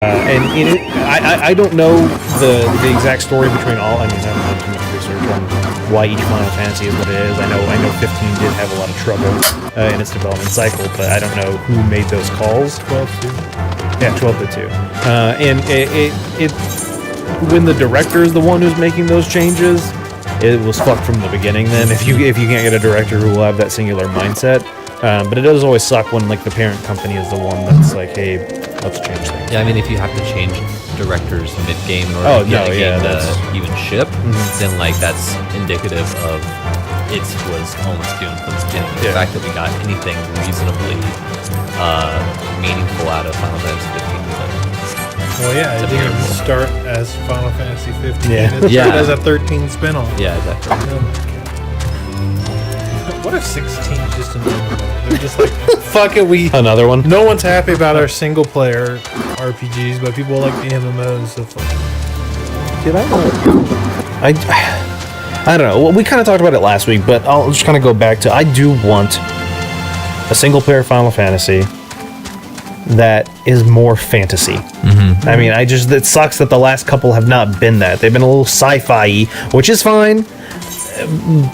And I don't know the exact story between all. I mean, I haven't done too much research on why each Final Fantasy is what it is. I know 15 did have a lot of trouble in its development cycle, but I don't know who made those calls. 12 too. Yeah, 12 to 2. And it when the director is the one who's making those changes, it was fucked from the beginning. Then if you can't get a director who will have that singular mindset. But it does always suck when like the parent company is the one that's like, hey, let's change things. Yeah, I mean, if you have to change directors mid-game in order to get a game to even ship, then like that's indicative of it was almost doomed from the beginning. The fact that we got anything reasonably meaningful out of Final Fantasy 15 well, yeah, it didn't start as Final Fantasy 15. Yeah. It started as a 13 spinoff. Yeah, exactly. What if 16 is just a normal? They're just like, fuck it, another one. No one's happy about our single player RPGs, but people like the MMOs. So Did I don't know. Well, we kind of talked about it last week, but I'll just kind of go back to I do want a single player Final Fantasy that is more fantasy. I mean, it sucks that the last couple have not been that. They've been a little sci-fi-y, which is fine,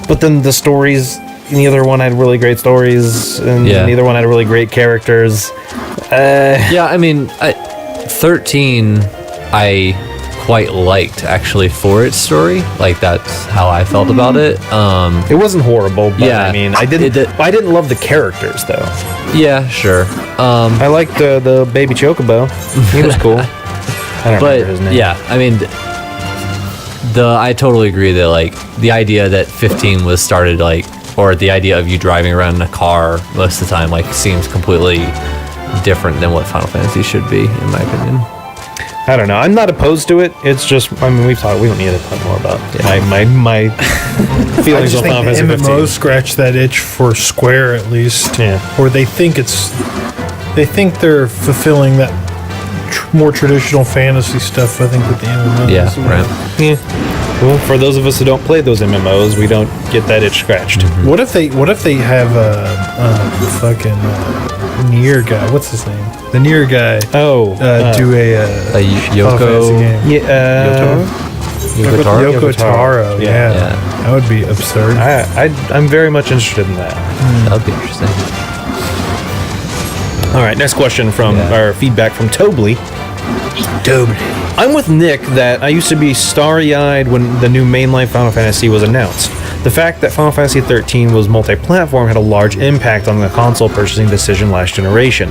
but then the stories, neither one had really great stories, and neither one had really great characters. Yeah, I mean, 13 I quite liked actually for its story. Like that's how I felt about it. It wasn't horrible, but yeah, I mean, I didn't love the characters though. Yeah, sure. I liked the baby Chocobo. He was cool. I don't remember his name. Yeah, I mean, I totally agree that like the idea that 15 was started like, or the idea of you driving around in a car most of the time like seems completely different than what Final Fantasy should be, in my opinion. I don't know. I'm not opposed to it. It's just, I mean, we don't need to talk more about my feelings on Final Fantasy 15. MMOs scratch that itch for Square at least, or they think they're fulfilling that more traditional fantasy stuff. I think with the MMOs. Yeah, right. Yeah. Well, for those of us who don't play those MMOs, we don't get that itch scratched. What if they have a fucking Nier guy? What's his name? The Nier guy. Do a Yoko. Yoko Taro. Yeah, that would be absurd. I'm very much interested in that. That would be interesting. All right, next question from our feedback from Tobley. I'm with Nick that I used to be starry-eyed when the new mainline Final Fantasy was announced. The fact that Final Fantasy 13 was multi-platform had a large impact on the console purchasing decision last generation.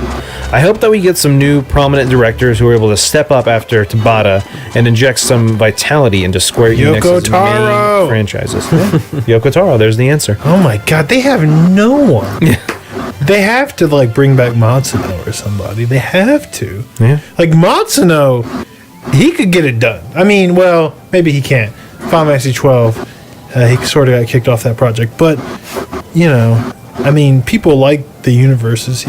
I hope that we get some new prominent directors who are able to step up after Tabata and inject some vitality into Square Enix's main franchises. Yoko Taro, there's the answer. Oh my god, they have no one. They have to like bring back Matsuno or somebody. They have to. Yeah. Like Matsuno, he could get it done. I mean, well, maybe he can't. Final Fantasy 12, he sort of got kicked off that project. But, you know, I mean, people like the universes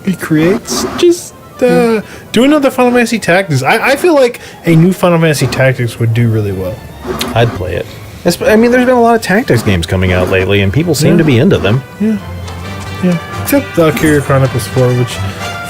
he creates. Just do another Final Fantasy Tactics. I feel like a new Final Fantasy Tactics would do really well. I'd play it. I mean, there's been a lot of tactics games coming out lately, and people seem to be into them. Yeah. Except Valkyria Chronicles 4, which,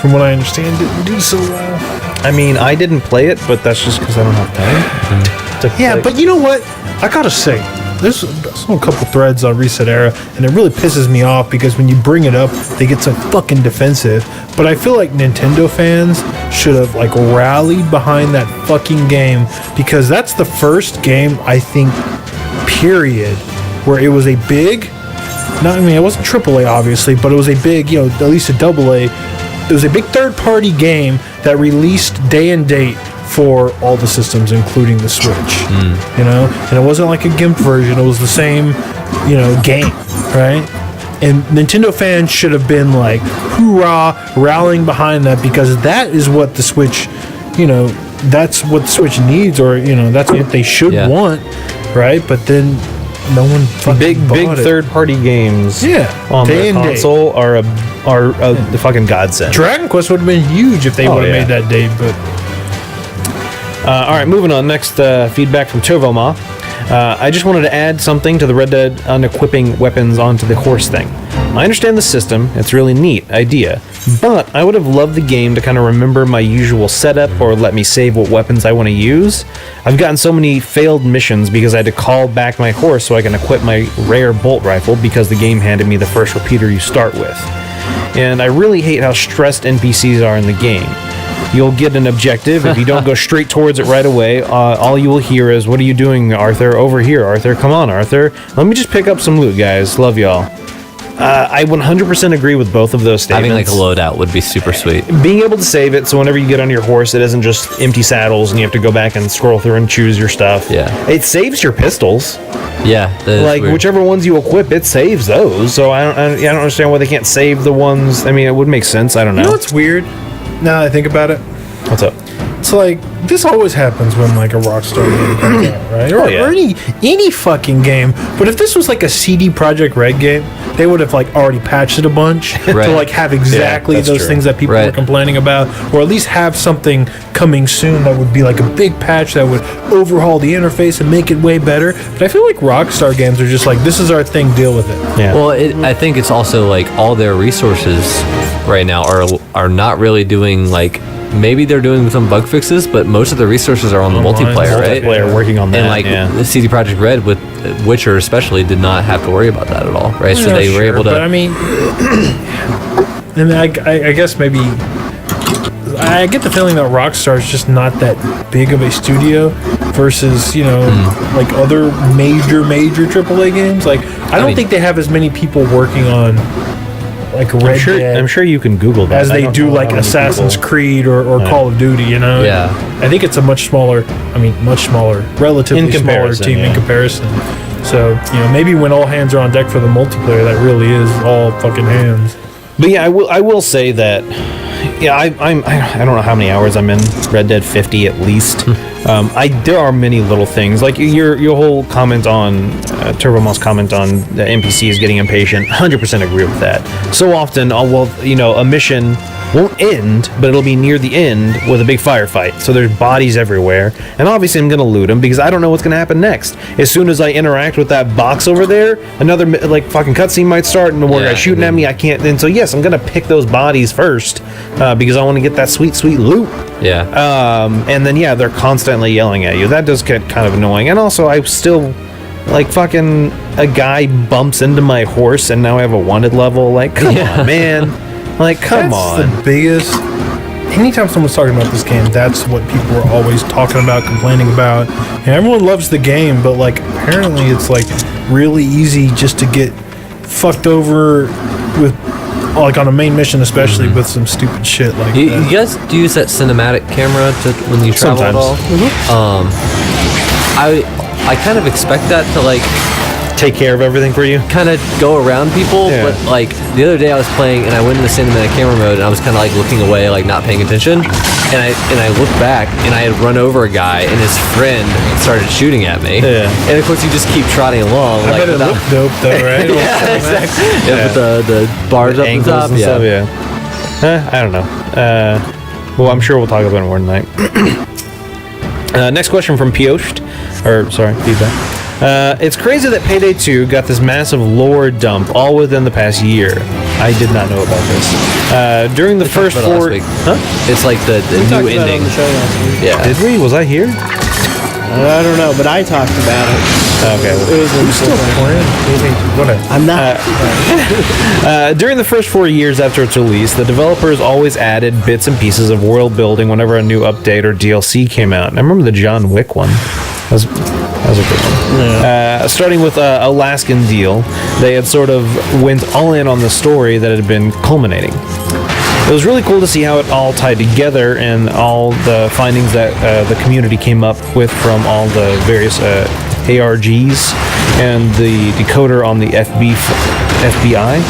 from what I understand, didn't do so well. I mean, I didn't play it, but that's just because I don't have time. Yeah, but you know what? I gotta say, there's a couple threads on Reset Era, and it really pisses me off because when you bring it up, they get so fucking defensive. But I feel like Nintendo fans should have like rallied behind that fucking game because that's the first game, I think, period, where it was a big... it wasn't AAA obviously, but it was a big, at least a AA. It was a big third-party game that released day and date for all the systems, including the Switch. And it wasn't like a GIMP version; it was the same, game, right? And Nintendo fans should have been like, hoorah, rallying behind that because that is what the Switch, that's what the Switch needs, or that's what they should want, right? But then. No one fucking big third-party games on the console are the fucking godsend. Dragon Quest would have been huge if they would have made that date, but... all right, moving on. Next feedback from Tovoma. I just wanted to add something to the Red Dead unequipping weapons onto the horse thing. I understand the system, it's a really neat idea, But I would have loved the game to kind of remember my usual setup or let me save what weapons I want to use. I've gotten so many failed missions because I had to call back my horse so I can equip my rare bolt rifle because the game handed me the first repeater you start with. And I really hate how stressed NPCs are in the game. You'll get an objective. If you don't go straight towards it right away, all you will hear is, "What are you doing, Arthur? Over here, Arthur. Come on, Arthur. Let me just pick up some loot, guys. Love y'all." I 100% agree with both of those statements. Having like a loadout would be super sweet. Being able to save it, so whenever you get on your horse, it isn't just empty saddles and you have to go back and scroll through and choose your stuff. Yeah. It saves your pistols. Yeah. Like, whichever ones you equip, it saves those. So I don't understand why they can't save the ones. I mean, it would make sense. I don't know. You know what's weird? Now that I think about it, What's up? it's like this always happens when like a Rockstar game comes out, right? Or, yeah. or any fucking game. But if this was like a CD Projekt Red game, they would have like already patched it a bunch Right. to like have exactly that's those true. things that people Right. were complaining about, or at least have something coming soon that would be like a big patch that would overhaul the interface and make it way better. But I feel like Rockstar games are just like, this is our thing, deal with it. Yeah. Well, I think it's also like all their resources right now are not really doing like, maybe they're doing some bug fixes, but most of the resources are on the Online multiplayer, right? Multiplayer, working on that. And like the CD Projekt Red with Witcher especially did not have to worry about that at all, right? So Yeah, they were sure, able to. But I mean, and I guess maybe I get the feeling that Rockstar is just not that big of a studio versus like other major AAA games. Like I don't think they have as many people working on like Red Dead. I'm sure you can Google that. As I they don't do know like how many Assassin's people- Creed or Call of Duty, Yeah. I think it's a much smaller, relatively In smaller comparison, team in yeah. comparison. So, maybe when all hands are on deck for the multiplayer, that really is all fucking hands. But yeah, I will say that. Yeah, I don't know how many hours I'm in Red Dead, 50 at least. There are many little things like your whole comment on Turbo Moss comment on the NPCs getting impatient. 100% agree with that. So often, a mission won't end, but it'll be near the end with a big firefight. So there's bodies everywhere, and obviously I'm gonna loot them because I don't know what's gonna happen next. As soon as I interact with that box over there, another like fucking cutscene might start, and the more guys shooting at me, I can't. And so yes, I'm gonna pick those bodies first because I want to get that sweet loot. Yeah. And then they're constantly yelling at you. That does get kind of annoying. And also, I still like fucking a guy bumps into my horse, and now I have a wanted level. Like, come on, man. Like, come on. That's the biggest. Anytime someone's talking about this game, that's what people are always talking about, complaining about. And everyone loves the game, but like apparently it's like really easy just to get fucked over with, like on a main mission, especially with some stupid shit like You that. guys do use that cinematic camera when you travel at all? I kind of expect that to like Take care of everything for you. kind of go around people, Yeah. but like the other day I was playing and I went into cinematic camera mode and I was kind of like looking away, like not paying attention, and I looked back and I had run over a guy and his friend started shooting at me. Yeah. And of course you just keep trotting along. I like bet it without- looked dope though, right? yeah, exactly. Yeah, with the bars up the Angles top. and Yeah. stuff, yeah. I don't know. Well, I'm sure we'll talk about it more tonight. Next question from Piocht. Feedback. It's crazy that Payday 2 got this massive lore dump all within the past year. I did not know about this. During the first About it last 4... week. Huh? It's like the new ending. Yeah. Did we? Was I here? I don't know, but I talked about it. Okay. It was in Still playing? Whatever. I'm not. During the first 4 years after its release, the developers always added bits and pieces of world building whenever a new update or DLC came out. And I remember the John Wick one. That was a good one. Starting with Alaskan Deal, they had sort of went all in on the story that had been culminating. It was really cool to see how it all tied together and all the findings that the community came up with from all the various ARGs and the decoder on the FBI?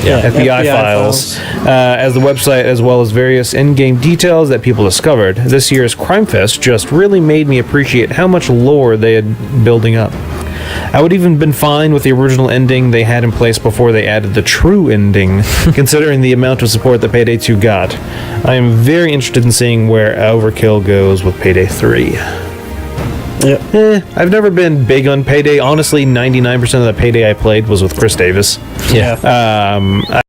Yeah. FBI files as the website, as well as various in-game details that people discovered. This year's Crime Fest just really made me appreciate how much lore they had building up. I would even been fine with the original ending they had in place before they added the true ending, considering the amount of support that Payday 2 got. I am very interested in seeing where Overkill goes with Payday 3. I've never been big on Payday. Honestly, 99% of the Payday I played was with Chris Davis. Yeah.